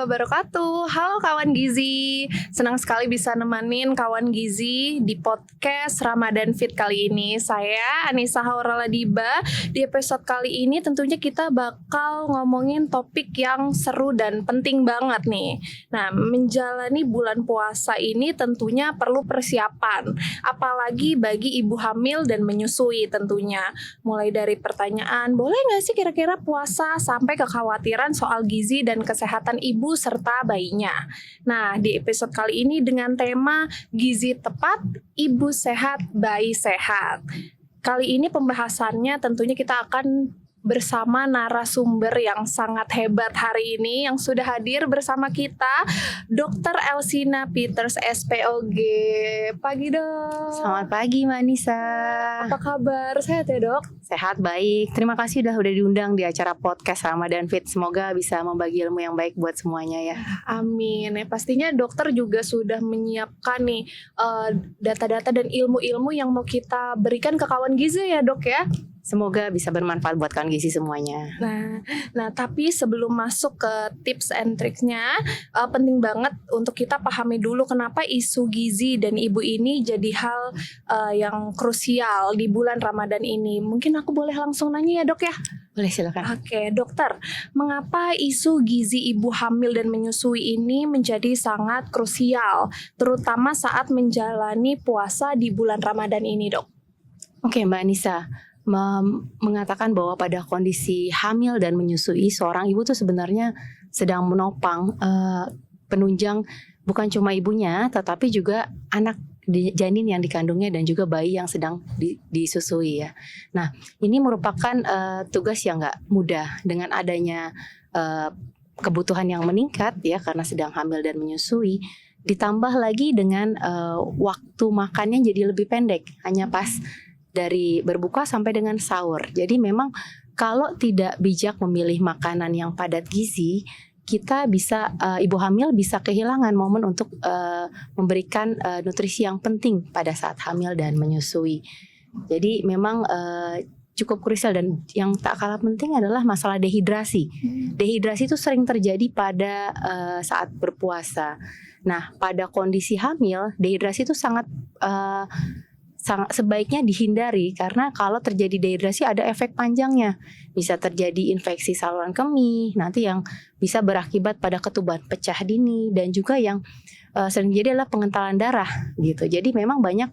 wabarakatuh. Halo kawan Gizi, senang sekali bisa nemenin kawan Gizi di podcast Ramadan Fit kali ini. Saya Anissa Haurala Diba. Di episode kali ini tentunya kita bakal ngomongin topik yang seru dan penting banget nih. Nah, menjalani bulan puasa ini tentunya perlu persiapan, apalagi bagi ibu hamil dan menyusui tentunya. Mulai dari pertanyaan, boleh nggak sih kira-kira puasa, sampai kekhawatiran soal gizi dan kesehatan ibu serta bayinya. Nah, di episode kali ini dengan tema gizi tepat, ibu sehat, bayi sehat. Kali ini pembahasannya tentunya kita akan bersama narasumber yang sangat hebat hari ini yang sudah hadir bersama kita, Dr. Elsina Peters SPOG. Pagi dok. Selamat pagi Mbak Nisa. Apa kabar? Sehat ya dok? Sehat, baik. Terima kasih udah diundang di acara podcast Ramadan Fit. Semoga bisa membagi ilmu yang baik buat semuanya ya. Amin. Pastinya dokter juga sudah menyiapkan nih data-data dan ilmu-ilmu yang mau kita berikan ke kawan gizi ya dok ya. Semoga bisa bermanfaat buat kawan gizi semuanya. Nah, tapi sebelum masuk ke tips and tricksnya, penting banget untuk kita pahami dulu kenapa isu gizi dan ibu ini jadi hal yang krusial di bulan Ramadan ini. Mungkin aku boleh langsung nanya ya dok ya? Boleh, silakan. Oke, dokter, mengapa isu gizi ibu hamil dan menyusui ini menjadi sangat krusial, terutama saat menjalani puasa di bulan Ramadan ini dok? Oke Mbak Nisa, mengatakan bahwa pada kondisi hamil dan menyusui, seorang ibu tuh sebenarnya sedang menopang penunjang bukan cuma ibunya tetapi juga anak janin yang dikandungnya dan juga bayi yang sedang disusui ya. Nah, ini merupakan tugas yang nggak mudah dengan adanya kebutuhan yang meningkat ya karena sedang hamil dan menyusui. Ditambah lagi dengan waktu makannya jadi lebih pendek, hanya pas dari berbuka sampai dengan sahur. Jadi memang kalau tidak bijak memilih makanan yang padat gizi, kita bisa ibu hamil bisa kehilangan momen untuk memberikan nutrisi yang penting pada saat hamil dan menyusui. Jadi memang cukup krusial, dan yang tak kalah penting adalah masalah dehidrasi. Dehidrasi itu sering terjadi pada saat berpuasa. Nah, pada kondisi hamil, dehidrasi itu sangat sebaiknya dihindari karena kalau terjadi dehidrasi ada efek panjangnya. Bisa terjadi infeksi saluran kemih, nanti yang bisa berakibat pada ketuban pecah dini, dan juga yang sering terjadi adalah pengentalan darah gitu. Jadi memang banyak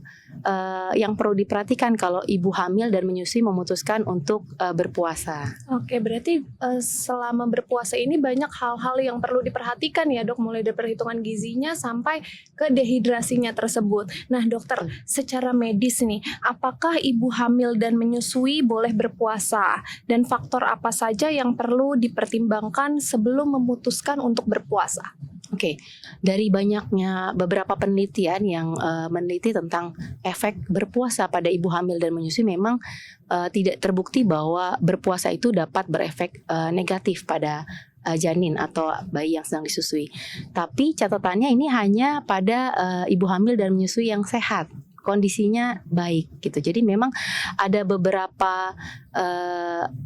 yang perlu diperhatikan kalau ibu hamil dan menyusui memutuskan untuk berpuasa. Oke, berarti selama berpuasa ini banyak hal-hal yang perlu diperhatikan ya dok, mulai dari perhitungan gizinya sampai ke dehidrasinya tersebut. Nah dokter, secara medis nih, apakah ibu hamil dan menyusui boleh berpuasa? Dan faktor apa saja yang perlu dipertimbangkan sebelum memutuskan untuk berpuasa? Oke, dari banyaknya beberapa penelitian yang meneliti tentang efek berpuasa pada ibu hamil dan menyusui, memang tidak terbukti bahwa berpuasa itu dapat berefek negatif pada janin atau bayi yang sedang disusui. Tapi catatannya ini hanya pada ibu hamil dan menyusui yang sehat, kondisinya baik gitu. Jadi memang ada beberapa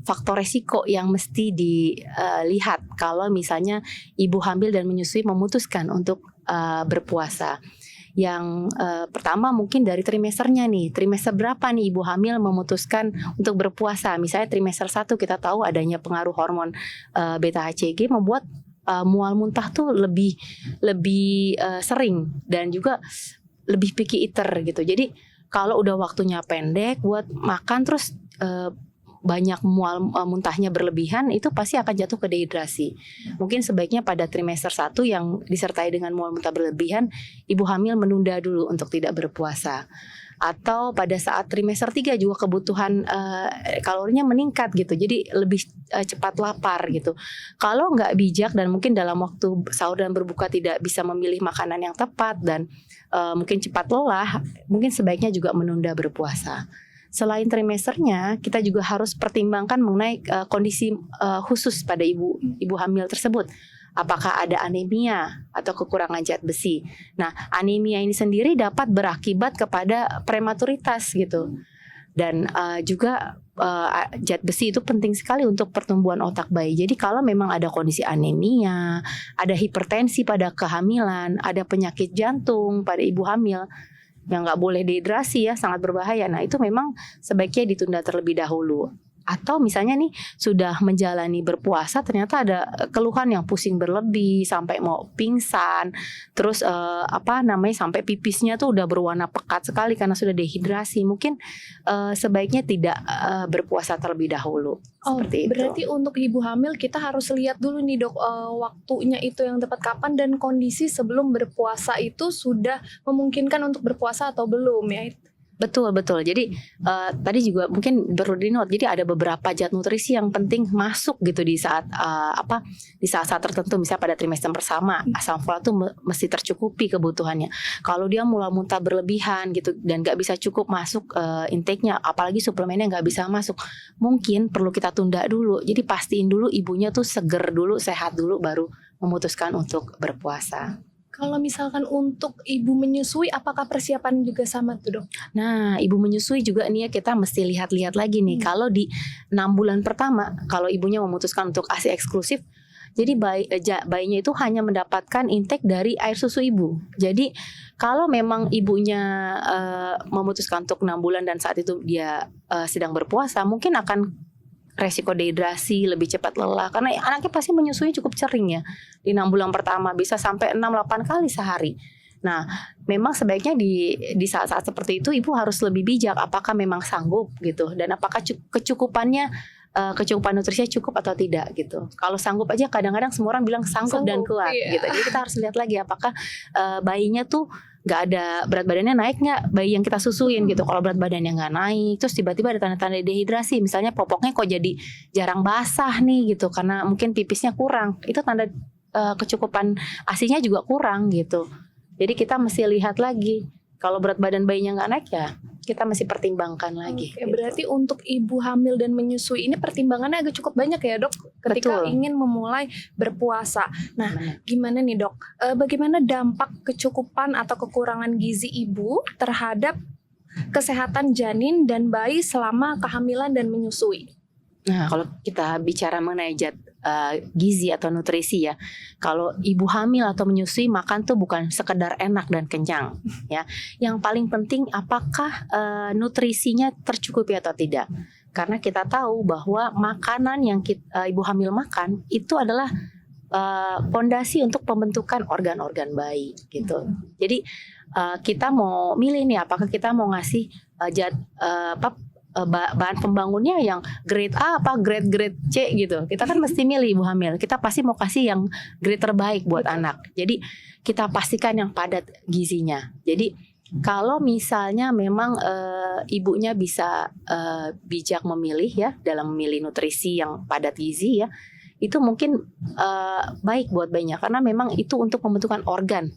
faktor resiko yang mesti dilihat kalau misalnya ibu hamil dan menyusui memutuskan untuk berpuasa. Yang pertama mungkin dari trimesternya nih. Trimester berapa nih ibu hamil memutuskan untuk berpuasa? Misalnya trimester 1 kita tahu adanya pengaruh hormon beta HCG membuat mual muntah tuh lebih sering dan juga lebih picky eater gitu. Jadi kalau udah waktunya pendek buat makan terus banyak mual muntahnya berlebihan, itu pasti akan jatuh ke dehidrasi. Mungkin sebaiknya pada trimester 1 yang disertai dengan mual muntah berlebihan, ibu hamil menunda dulu untuk tidak berpuasa. Atau pada saat trimester 3 juga kebutuhan kalorinya meningkat gitu, jadi lebih cepat lapar gitu. Kalau nggak bijak dan mungkin dalam waktu sahur dan berbuka tidak bisa memilih makanan yang tepat dan mungkin cepat lelah, mungkin sebaiknya juga menunda berpuasa. Selain trimesternya, kita juga harus pertimbangkan mengenai kondisi khusus pada ibu hamil tersebut. Apakah ada anemia atau kekurangan zat besi. Nah, anemia ini sendiri dapat berakibat kepada prematuritas gitu. Dan juga zat besi itu penting sekali untuk pertumbuhan otak bayi. Jadi kalau memang ada kondisi anemia, ada hipertensi pada kehamilan, ada penyakit jantung pada ibu hamil yang nggak boleh dehidrasi ya, sangat berbahaya. Nah itu memang sebaiknya ditunda terlebih dahulu. Atau misalnya nih sudah menjalani berpuasa ternyata ada keluhan yang pusing berlebih sampai mau pingsan, terus sampai pipisnya tuh udah berwarna pekat sekali karena sudah dehidrasi. Mungkin sebaiknya tidak berpuasa terlebih dahulu. Seperti itu. Berarti untuk ibu hamil kita harus lihat dulu nih dok, waktunya itu yang tepat kapan dan kondisi sebelum berpuasa itu sudah memungkinkan untuk berpuasa atau belum ya. Betul. Jadi tadi juga mungkin perlu di-note. Jadi ada beberapa zat nutrisi yang penting masuk gitu di saat di saat-saat tertentu. Misalnya pada trimester pertama asam folat tuh mesti tercukupi kebutuhannya. Kalau dia mulai muntah berlebihan gitu dan nggak bisa cukup masuk intake-nya, apalagi suplemennya nggak bisa masuk, mungkin perlu kita tunda dulu. Jadi pastiin dulu ibunya tuh seger dulu, sehat dulu, baru memutuskan untuk berpuasa. Kalau misalkan untuk ibu menyusui, apakah persiapan juga sama tuh dok? Nah, ibu menyusui juga nih ya kita mesti lihat-lihat lagi nih. Kalau di 6 bulan pertama, kalau ibunya memutuskan untuk ASI eksklusif, jadi bayinya itu hanya mendapatkan intake dari air susu ibu. Jadi kalau memang ibunya memutuskan untuk 6 bulan dan saat itu dia sedang berpuasa, mungkin akan resiko dehidrasi, lebih cepat lelah karena anaknya pasti menyusui cukup sering ya. Di 6 bulan pertama bisa sampai 6-8 kali sehari. Nah, memang sebaiknya di saat-saat seperti itu ibu harus lebih bijak apakah memang sanggup gitu dan apakah kecukupan nutrisinya cukup atau tidak gitu. Kalau sanggup aja kadang-kadang semua orang bilang sanggup dan kuat gitu. Jadi kita harus lihat lagi apakah bayinya tuh nggak ada berat badannya naik nggak bayi yang kita susuin gitu. Kalau berat badannya nggak naik, terus tiba-tiba ada tanda-tanda dehidrasi, misalnya popoknya kok jadi jarang basah nih gitu karena mungkin pipisnya kurang, itu tanda kecukupan ASINya juga kurang gitu. Jadi kita mesti lihat lagi. Kalau berat badan bayinya nggak naik ya kita mesti pertimbangkan lagi. Oke, gitu. Berarti untuk ibu hamil dan menyusui ini pertimbangannya agak cukup banyak ya dok ketika ingin memulai berpuasa. Nah, gimana nih dok? Bagaimana dampak kecukupan atau kekurangan gizi ibu terhadap kesehatan janin dan bayi selama kehamilan dan menyusui? Nah, kalau kita bicara mengenai zat gizi atau nutrisi ya, kalau ibu hamil atau menyusui makan tuh bukan sekedar enak dan kenyang ya. Yang paling penting apakah nutrisinya tercukupi atau tidak. Karena kita tahu bahwa makanan yang ibu hamil makan itu adalah fondasi untuk pembentukan organ-organ bayi gitu. Jadi kita mau milih nih apakah kita mau ngasih bahan pembangunnya yang grade A apa grade C gitu. Kita kan mesti milih ibu hamil. Kita pasti mau kasih yang grade terbaik buat anak. Jadi kita pastikan yang padat gizinya. Jadi kalau misalnya memang ibunya bisa bijak memilih ya dalam memilih nutrisi yang padat gizi ya, itu mungkin baik buat bayinya karena memang itu untuk pembentukan organ.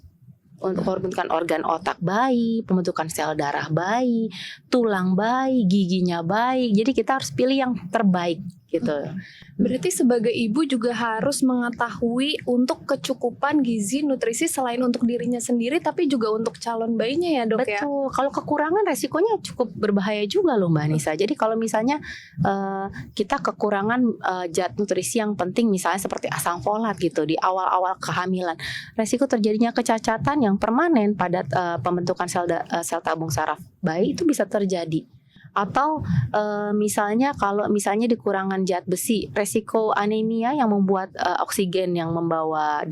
Untuk pembentukan organ otak bayi, pembentukan sel darah bayi, tulang bayi, giginya bayi. Jadi kita harus pilih yang terbaik gitu. Berarti sebagai ibu juga harus mengetahui untuk kecukupan gizi nutrisi selain untuk dirinya sendiri tapi juga untuk calon bayinya ya dok. Betul. Ya. Kalau kekurangan resikonya cukup berbahaya juga loh Mbak Nisa. Jadi kalau misalnya kita kekurangan zat nutrisi yang penting misalnya seperti asam folat gitu di awal-awal kehamilan, resiko terjadinya kecacatan yang permanen pada pembentukan sel tabung saraf bayi itu bisa terjadi. Atau misalnya kalau misalnya dikurangan zat besi, resiko anemia yang membuat oksigen yang membawa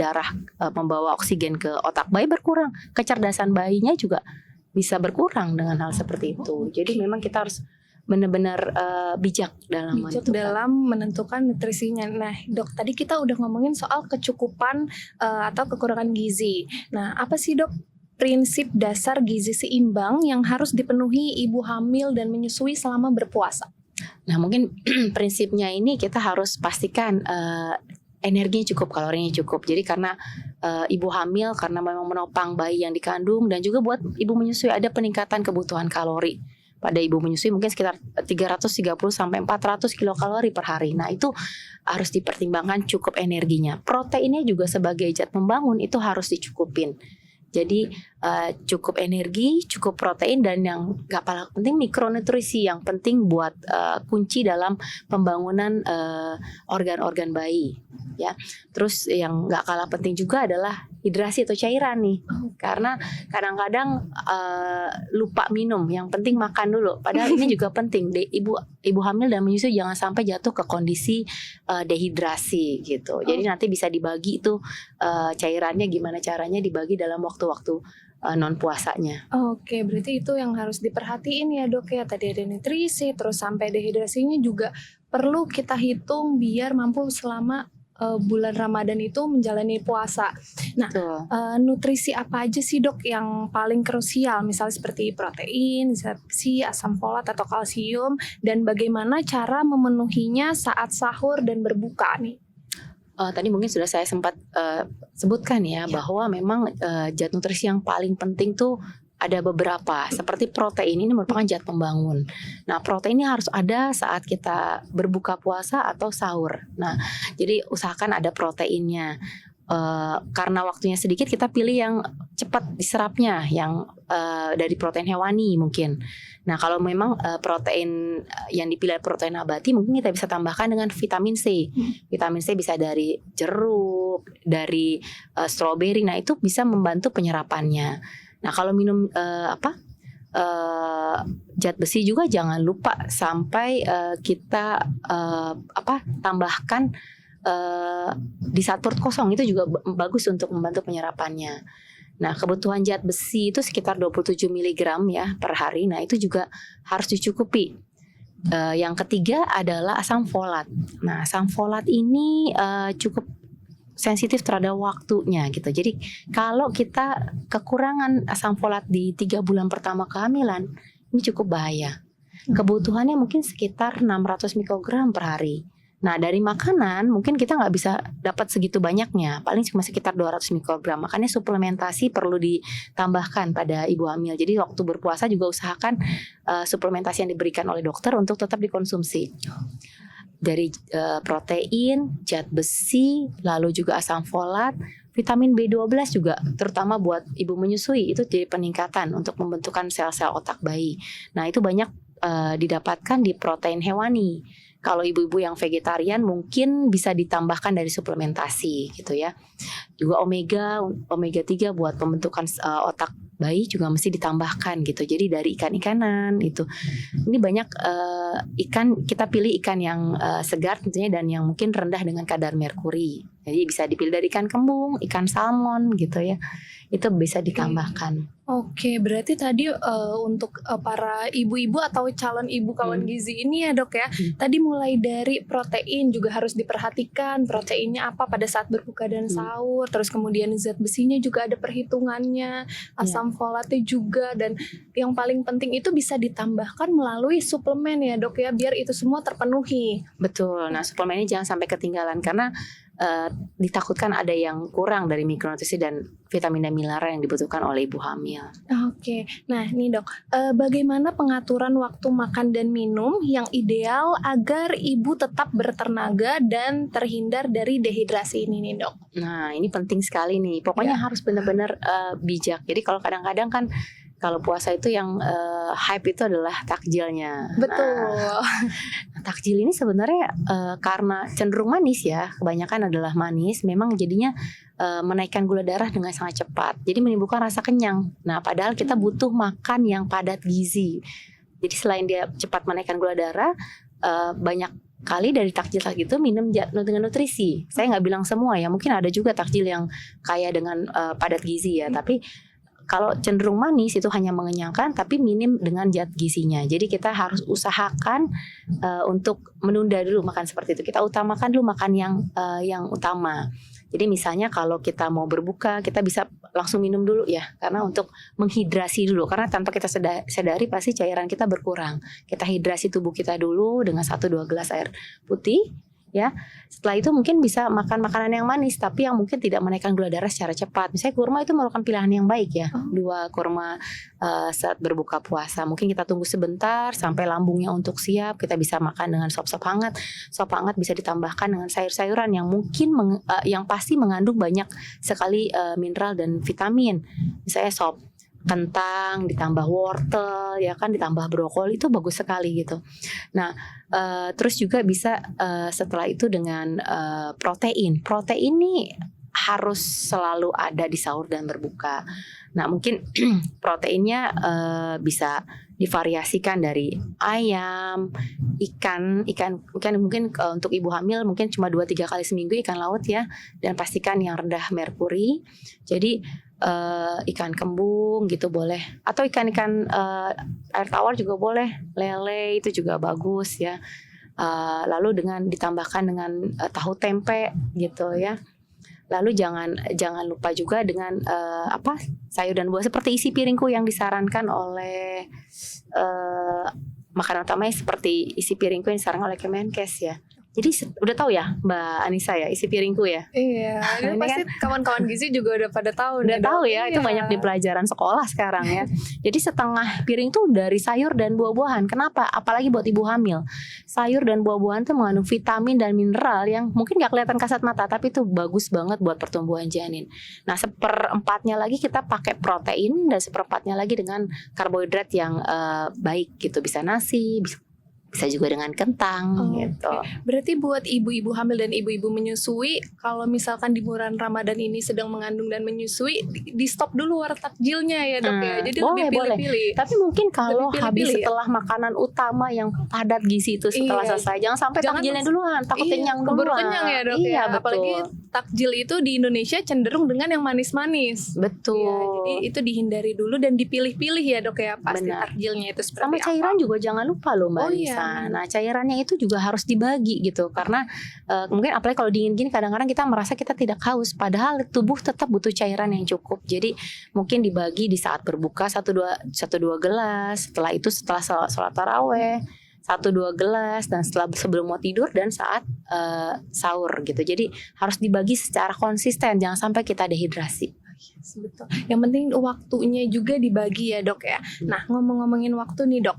oksigen ke otak bayi berkurang, kecerdasan bayinya juga bisa berkurang dengan hal seperti itu. Jadi memang kita harus benar-benar bijak dalam menentukan nutrisinya. Nah, dok, tadi kita udah ngomongin soal kecukupan atau kekurangan gizi. Nah, apa sih dok prinsip dasar gizi seimbang yang harus dipenuhi ibu hamil dan menyusui selama berpuasa? Nah, mungkin prinsipnya ini kita harus pastikan energinya cukup, kalorinya cukup. Jadi karena ibu hamil karena memang menopang bayi yang dikandung dan juga buat ibu menyusui ada peningkatan kebutuhan kalori. Pada ibu menyusui mungkin sekitar 330 sampai 400 kilokalori per hari. Nah, itu harus dipertimbangkan cukup energinya. Proteinnya juga sebagai zat pembangun itu harus dicukupin. Jadi cukup energi, cukup protein, dan yang gak kalah penting mikronutrisi yang penting buat kunci dalam pembangunan organ-organ bayi ya. Terus yang gak kalah penting juga adalah hidrasi atau cairan nih, karena kadang-kadang lupa minum. Yang penting makan dulu. Padahal ini juga penting. Ibu hamil dan menyusui jangan sampai jatuh ke kondisi dehidrasi gitu. Jadi nanti bisa dibagi itu cairannya gimana caranya dibagi dalam waktu-waktu non puasanya. Oke, berarti itu yang harus diperhatiin ya dok ya. Tadi ada nutrisi, terus sampai dehidrasinya juga perlu kita hitung biar mampu selama bulan Ramadan itu menjalani puasa. Nah, nutrisi apa aja sih dok yang paling krusial? Misalnya seperti protein, zat besi, asam folat atau kalsium, dan bagaimana cara memenuhinya saat sahur dan berbuka nih? Tadi mungkin sudah saya sempat sebutkan ya, bahwa memang zat nutrisi yang paling penting tuh ada beberapa. Seperti protein, ini merupakan zat pembangun. Nah, protein ini harus ada saat kita berbuka puasa atau sahur. Nah, jadi usahakan ada proteinnya. Karena waktunya sedikit, kita pilih yang cepat diserapnya, yang dari protein hewani mungkin. Nah, kalau memang protein yang dipilih protein nabati, mungkin kita bisa tambahkan dengan vitamin C. Vitamin C bisa dari jeruk, dari stroberi. Nah, itu bisa membantu penyerapannya. Nah, kalau minum zat besi juga jangan lupa sampai kita tambahkan di saat perut kosong, itu juga bagus untuk membantu penyerapannya. Nah, kebutuhan zat besi itu sekitar 27 mg ya per hari. Nah, itu juga harus dicukupi. Yang ketiga adalah asam folat. Nah, asam folat ini cukup sensitif terhadap waktunya gitu. Jadi kalau kita kekurangan asam folat di 3 bulan pertama kehamilan, ini cukup bahaya. Kebutuhannya mungkin sekitar 600 mikrogram per hari. Nah, dari makanan mungkin kita nggak bisa dapat segitu banyaknya, paling cuma sekitar 200 mikrogram. Makanya suplementasi perlu ditambahkan pada ibu hamil. Jadi waktu berpuasa juga usahakan suplementasi yang diberikan oleh dokter untuk tetap dikonsumsi. Dari protein, zat besi, lalu juga asam folat, vitamin B12 juga, terutama buat ibu menyusui, itu jadi peningkatan untuk pembentukan sel-sel otak bayi. Nah, itu banyak didapatkan di protein hewani. Kalau ibu-ibu yang vegetarian mungkin bisa ditambahkan dari suplementasi gitu ya. Juga omega 3 buat pembentukan otak bayi juga mesti ditambahkan gitu. Jadi dari ikan-ikanan itu. Ini banyak ikan, kita pilih ikan yang segar tentunya dan yang mungkin rendah dengan kadar merkuri. Jadi bisa dipilih dari ikan kembung, ikan salmon gitu ya. Itu bisa ditambahkan. Oke, berarti tadi untuk para ibu-ibu atau calon ibu kawan gizi ini ya dok ya, tadi mulai dari protein juga harus diperhatikan, proteinnya apa pada saat berbuka dan sahur, terus kemudian zat besinya juga ada perhitungannya, asam folatnya juga, dan yang paling penting itu bisa ditambahkan melalui suplemen ya dok ya, biar itu semua terpenuhi. Betul, nah suplemen ini jangan sampai ketinggalan karena ditakutkan ada yang kurang dari mikronutrisi dan vitamin dan mineral yang dibutuhkan oleh ibu hamil. Oke, nah nih dok, bagaimana pengaturan waktu makan dan minum yang ideal agar ibu tetap bertenaga dan terhindar dari dehidrasi ini nih dok? Nah, ini penting sekali nih, pokoknya harus benar-benar bijak. Jadi kalau kadang-kadang kan kalau puasa itu yang hype itu adalah takjilnya. Betul. Nah, takjil ini sebenarnya karena cenderung manis ya, kebanyakan adalah manis, memang jadinya menaikkan gula darah dengan sangat cepat. Jadi menimbulkan rasa kenyang. Nah, padahal kita butuh makan yang padat gizi. Jadi selain dia cepat menaikkan gula darah, banyak kali dari takjil itu minum dengan nutrisi. Saya nggak bilang semua ya, mungkin ada juga takjil yang kaya dengan padat gizi ya, tapi kalau cenderung manis itu hanya mengenyangkan tapi minim dengan zat gizinya. Jadi kita harus usahakan untuk menunda dulu makan seperti itu. Kita utamakan dulu makan yang utama. Jadi misalnya kalau kita mau berbuka, kita bisa langsung minum dulu ya, karena untuk menghidrasi dulu. Karena tanpa kita sadari pasti cairan kita berkurang. Kita hidrasi tubuh kita dulu dengan 1-2 gelas air putih. Ya, setelah itu mungkin bisa makan makanan yang manis, tapi yang mungkin tidak menaikkan gula darah secara cepat. Misalnya kurma itu merupakan pilihan yang baik ya. 2 kurma saat berbuka puasa. Mungkin kita tunggu sebentar sampai lambungnya untuk siap. Kita bisa makan dengan sop hangat. Sop hangat bisa ditambahkan dengan sayur-sayuran yang mungkin yang pasti mengandung banyak sekali mineral dan vitamin. Misalnya sop kentang, ditambah wortel, ya kan, ditambah brokoli itu bagus sekali gitu. Nah, terus juga bisa setelah itu dengan protein. Protein ini harus selalu ada di sahur dan berbuka. Nah, mungkin proteinnya bisa divariasikan dari ayam, ikan mungkin untuk ibu hamil mungkin cuma 2-3 kali seminggu ikan laut ya, dan pastikan yang rendah merkuri. Jadi ikan kembung gitu boleh, atau ikan-ikan air tawar juga boleh, lele itu juga bagus ya. Lalu ditambahkan dengan tahu tempe gitu ya. Lalu jangan lupa juga dengan sayur dan buah seperti isi piringku yang disarankan oleh makanan utamanya seperti isi piringku yang disarankan oleh Kemenkes ya. Jadi udah tahu ya Mbak Anissa ya isi piringku ya. Iya, Ini pasti kawan-kawan gizi juga udah pada tahu. Udah nih, tahu Dok. ya, itu Iya. banyak di pelajaran sekolah sekarang ya. Jadi setengah piring tuh dari sayur dan buah-buahan. Kenapa? Apalagi buat ibu hamil. Sayur dan buah-buahan tuh mengandung vitamin dan mineral yang mungkin gak kelihatan kasat mata, tapi itu bagus banget buat pertumbuhan janin. Nah, 1/4-nya lagi kita pakai protein dan 1/4-nya lagi dengan karbohidrat yang baik gitu. Bisa nasi, bisa juga dengan kentang gitu. Berarti buat ibu-ibu hamil dan ibu-ibu menyusui, kalau misalkan di bulan Ramadan ini sedang mengandung dan menyusui, di stop dulu war takjilnya ya Dok ya. Jadi boleh, lebih pilih-pilih. Tapi mungkin kalau Lebih habis pilih-pilih ya? setelah makanan utama yang padat gizi itu setelah Iya. selesai, jangan sampai Jangan takjilnya duluan, takut kenyang duluan. keburu kenyang ya Dok Iya, ya. betul. Apalagi takjil itu di Indonesia cenderung dengan yang manis-manis. Betul. Iya, jadi itu dihindari dulu dan dipilih-pilih ya Dok ya, pasti Benar. takjilnya itu seperti Sama cairan apa. juga jangan lupa loh Mbak Oh, Anissa. iya. Nah, cairannya itu juga harus dibagi gitu, karena mungkin apalagi kalau dingin gini kadang-kadang kita merasa kita tidak haus, padahal tubuh tetap butuh cairan yang cukup. Jadi mungkin dibagi di saat berbuka 1-2 gelas, setelah itu setelah sholat taraweh 1-2 gelas, dan sebelum mau tidur dan saat sahur gitu. Jadi harus dibagi secara konsisten, jangan sampai kita dehidrasi. Betul. Yang penting waktunya juga dibagi ya Dok ya. Nah, ngomongin waktu nih Dok,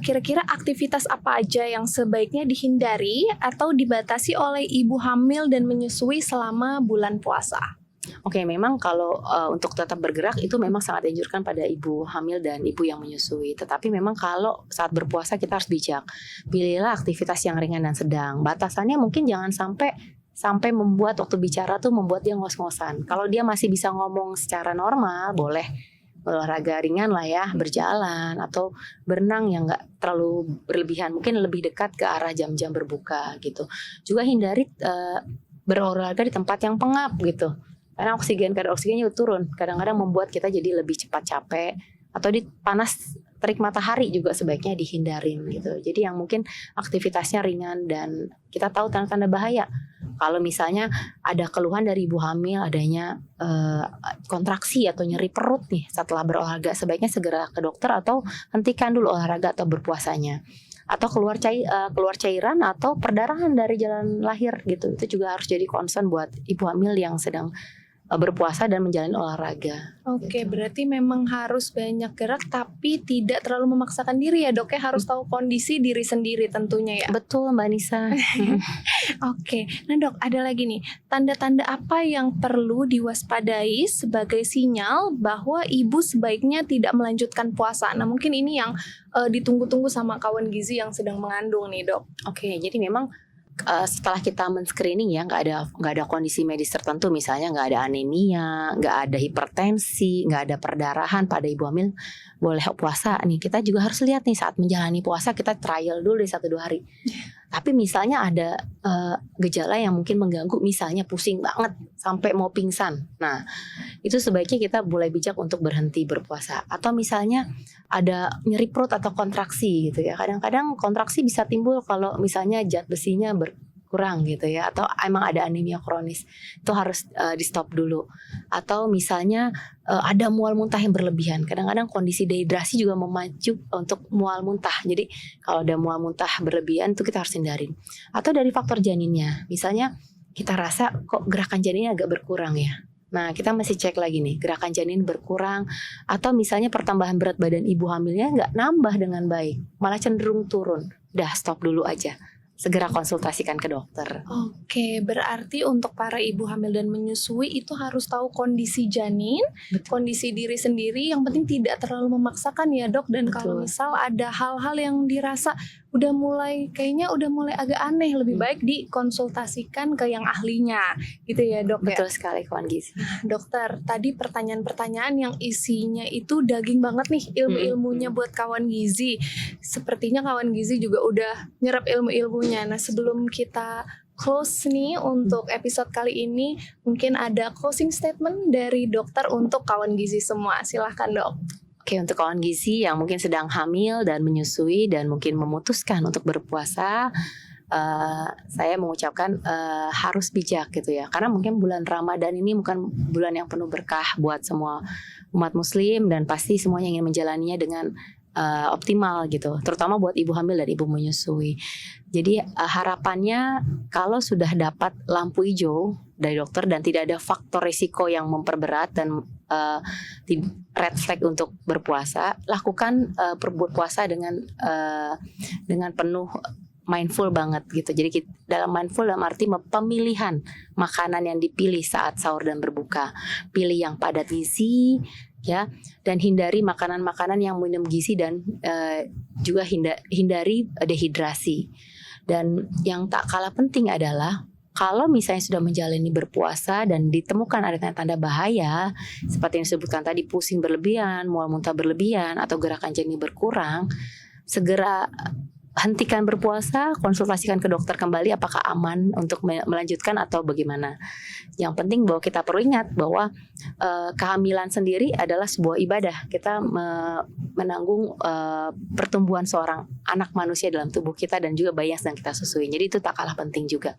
kira-kira aktivitas apa aja yang sebaiknya dihindari atau dibatasi oleh ibu hamil dan menyusui selama bulan puasa? Oke, memang kalau untuk tetap bergerak itu memang sangat dianjurkan pada ibu hamil dan ibu yang menyusui. Tetapi memang kalau saat berpuasa kita harus bijak. Pilihlah aktivitas yang ringan dan sedang. Batasannya mungkin jangan sampai membuat waktu bicara tuh membuat dia ngos-ngosan. Kalau dia masih bisa ngomong secara normal, boleh olahraga ringan lah ya, berjalan atau berenang yang nggak terlalu berlebihan, mungkin lebih dekat ke arah jam-jam berbuka gitu. Juga hindari berolahraga di tempat yang pengap gitu, karena kadar oksigennya turun. Kadang-kadang membuat kita jadi lebih cepat capek, atau di panas terik matahari juga sebaiknya dihindarin gitu. Jadi yang mungkin aktivitasnya ringan dan kita tahu tanda-tanda bahaya. Kalau misalnya ada keluhan dari ibu hamil adanya kontraksi atau nyeri perut nih setelah berolahraga, sebaiknya segera ke dokter atau hentikan dulu olahraga atau berpuasanya. Atau keluar cairan atau perdarahan dari jalan lahir gitu. Itu juga harus jadi concern buat ibu hamil yang sedang berpuasa dan menjalani olahraga. Oke, Gitu. berarti memang harus banyak gerak tapi tidak terlalu memaksakan diri ya Dok ya, harus tahu kondisi diri sendiri tentunya ya. Betul Mbak Nisa. Oke, nah Dok, ada lagi nih, tanda-tanda apa yang perlu diwaspadai sebagai sinyal bahwa ibu sebaiknya tidak melanjutkan puasa? Nah, mungkin ini yang ditunggu-tunggu sama kawan gizi yang sedang mengandung nih Dok. Oke, jadi memang setelah kita men-screening ya, nggak ada kondisi medis tertentu, misalnya nggak ada anemia, nggak ada hipertensi, nggak ada perdarahan pada ibu hamil, boleh puasa nih. Kita juga harus lihat nih saat menjalani puasa, kita trial dulu di 1-2 hari. Tapi misalnya ada gejala yang mungkin mengganggu, misalnya pusing banget sampai mau pingsan. Nah, itu sebaiknya kita boleh bijak untuk berhenti berpuasa. Atau misalnya ada nyeri perut atau kontraksi gitu ya. Kadang-kadang kontraksi bisa timbul kalau misalnya zat besinya berkurang gitu ya, atau emang ada anemia kronis. Itu harus di stop dulu. Atau misalnya ada mual muntah yang berlebihan. Kadang-kadang kondisi dehidrasi juga memacu untuk mual muntah. Jadi kalau ada mual muntah berlebihan itu kita harus hindarin. Atau dari faktor janinnya. Misalnya kita rasa kok gerakan janinnya agak berkurang ya. Nah, kita masih cek lagi nih, gerakan janin berkurang, atau misalnya pertambahan berat badan ibu hamilnya nggak nambah dengan baik, malah cenderung turun. Udah stop dulu aja. segera konsultasikan ke dokter. Oke, berarti untuk para ibu hamil dan menyusui itu harus tahu kondisi janin, Betul. kondisi diri sendiri, yang penting tidak terlalu memaksakan ya dok. Dan kalau Betul. misal ada hal-hal yang dirasa kayaknya udah mulai agak aneh, lebih baik dikonsultasikan ke yang ahlinya gitu ya dok ya. Betul sekali kawan gizi. Dokter, tadi pertanyaan-pertanyaan yang isinya itu daging banget nih ilmu-ilmunya buat kawan gizi. Sepertinya kawan gizi juga udah nyerap ilmu-ilmunya. Nah, sebelum kita close nih untuk episode kali ini, mungkin ada closing statement dari dokter untuk kawan gizi semua. Silahkan dok. Oke, untuk kawan gizi yang mungkin sedang hamil dan menyusui dan mungkin memutuskan untuk berpuasa, saya mengucapkan harus bijak gitu ya, karena mungkin bulan Ramadan ini bukan bulan yang penuh berkah buat semua umat muslim, dan pasti semuanya ingin menjalaninya dengan optimal gitu, terutama buat ibu hamil dan ibu menyusui. Jadi harapannya kalau sudah dapat lampu hijau dari dokter dan tidak ada faktor risiko yang memperberat dan red flag untuk berpuasa, lakukan berpuasa dengan penuh mindful banget gitu. Jadi dalam mindful dalam arti pemilihan makanan yang dipilih saat sahur dan berbuka. Pilih yang padat gizi ya, dan hindari makanan-makanan yang minum gizi, dan juga hindari dehidrasi. Dan yang tak kalah penting adalah kalau misalnya sudah menjalani berpuasa dan ditemukan ada tanda-tanda bahaya seperti yang disebutkan tadi, pusing berlebihan, mual muntah berlebihan, atau gerakan janin berkurang, segera hentikan berpuasa, konsultasikan ke dokter kembali apakah aman untuk melanjutkan atau bagaimana. Yang penting bahwa kita perlu ingat bahwa kehamilan sendiri adalah sebuah ibadah. Kita menanggung pertumbuhan seorang anak manusia dalam tubuh kita dan juga bayi yang sedang kita susui. Jadi itu tak kalah penting juga.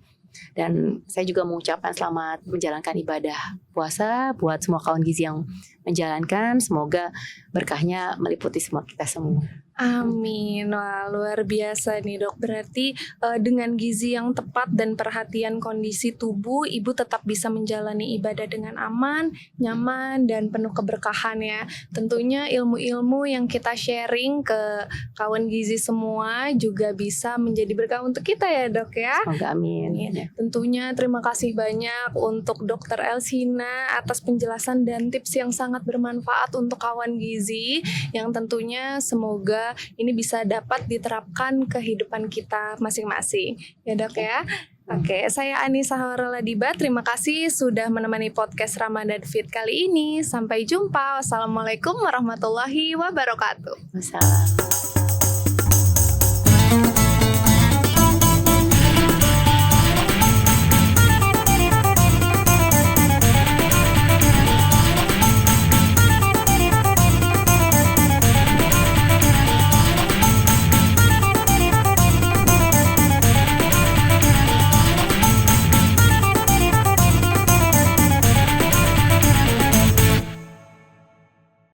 Dan saya juga mengucapkan selamat menjalankan ibadah puasa buat semua kawan gizi yang menjalankan. Semoga berkahnya meliputi semua kita semua. Amin. Wah, luar biasa nih dok. Berarti dengan gizi yang tepat dan perhatian kondisi tubuh, ibu tetap bisa menjalani ibadah dengan aman, nyaman, dan penuh keberkahan ya. Tentunya ilmu-ilmu yang kita sharing ke kawan gizi semua juga bisa menjadi berkah untuk kita ya dok ya. Semoga amin. Ya. Tentunya terima kasih banyak untuk Dokter Elsina atas penjelasan dan tips yang sangat bermanfaat untuk kawan gizi, yang tentunya semoga ini bisa dapat diterapkan kehidupan kita masing-masing. Ya dok ya. Oke, saya Anissa Hauraladiba. Terima kasih sudah menemani podcast Ramadan Fit kali ini. Sampai jumpa. Wassalamualaikum warahmatullahi wabarakatuh. Wassalam.